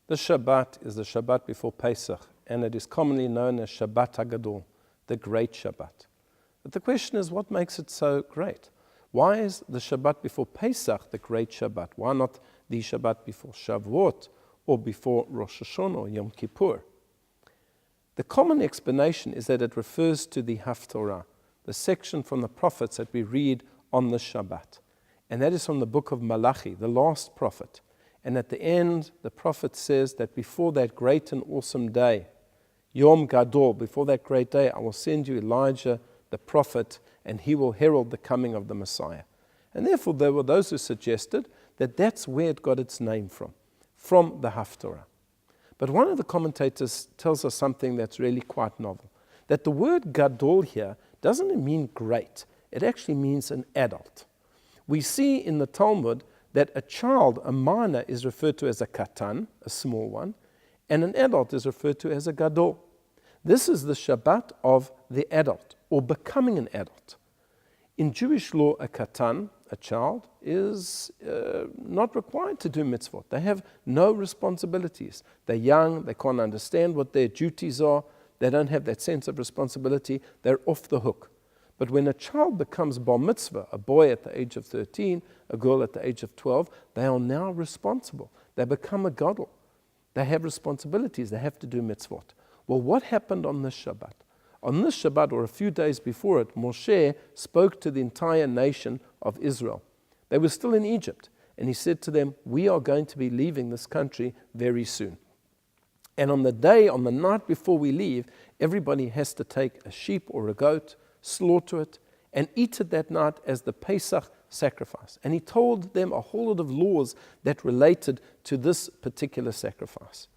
The Shabbat is the Shabbat before Pesach, and it is commonly known as Shabbat HaGadol, the Great Shabbat. But the question is, what makes it so great? Why is the Shabbat before Pesach the Great Shabbat? Why not the Shabbat before Shavuot or before Rosh Hashanah or Yom Kippur? The common explanation is that it refers to the Haftorah, the section from the prophets that we read on the Shabbat. And that is from the book of Malachi, the last prophet. And at the end, the prophet says that before that great and awesome day, Yom Gadol, before that great day, I will send you Elijah, the prophet, and he will herald the coming of the Messiah. And therefore, there were those who suggested that that's where it got its name from the Haftorah. But one of the commentators tells us something that's really quite novel, that the word Gadol here doesn't mean great. It actually means an adult. We see in the Talmud that a child, a minor, is referred to as a katan, a small one, and an adult is referred to as a gadol. This is the Shabbat of the adult, or becoming an adult. In Jewish law, a katan, a child, is not required to do mitzvot. They have no responsibilities. They're young, they can't understand what their duties are, they don't have that sense of responsibility, they're off the hook. But when a child becomes bar mitzvah, a boy at the age of 13, a girl at the age of 12, they are now responsible. They become a gadol. They have responsibilities. They have to do mitzvot. Well, what happened on this Shabbat? On this Shabbat, or a few days before it, Moshe spoke to the entire nation of Israel. They were still in Egypt. And he said to them, we are going to be leaving this country very soon. And on the night before we leave, everybody has to take a sheep or a goat, slaughter it, and eat it that night as the Pesach sacrifice. And he told them a whole lot of laws that related to this particular sacrifice.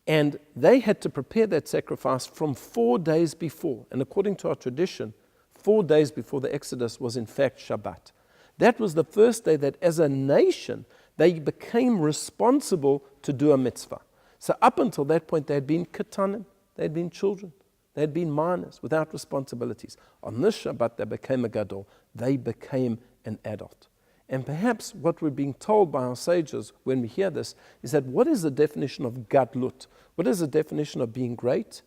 And they had to prepare that sacrifice from 4 days before. And according to our tradition, 4 days before the Exodus was in fact Shabbat. That was the first day that as a nation, they became responsible to do a mitzvah. So up until that point, they had been katanim, they had been children. They had been minors without responsibilities. On this Shabbat, they became a gadol. They became an adult. And perhaps what we're being told by our sages when we hear this is that what is the definition of gadlut? What is the definition of being great?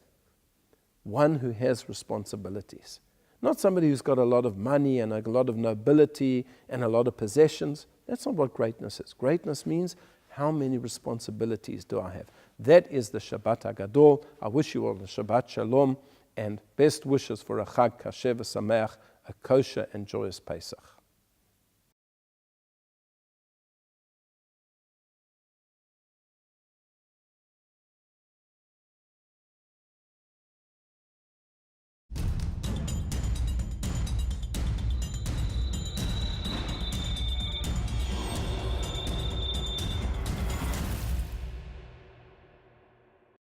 One who has responsibilities. Not somebody who's got a lot of money and a lot of nobility and a lot of possessions. That's not what greatness is. Greatness means, how many responsibilities do I have? That is the Shabbat HaGadol. I wish you all a Shabbat Shalom and best wishes for a Chag Kasher v'Sameach, a kosher and joyous Pesach.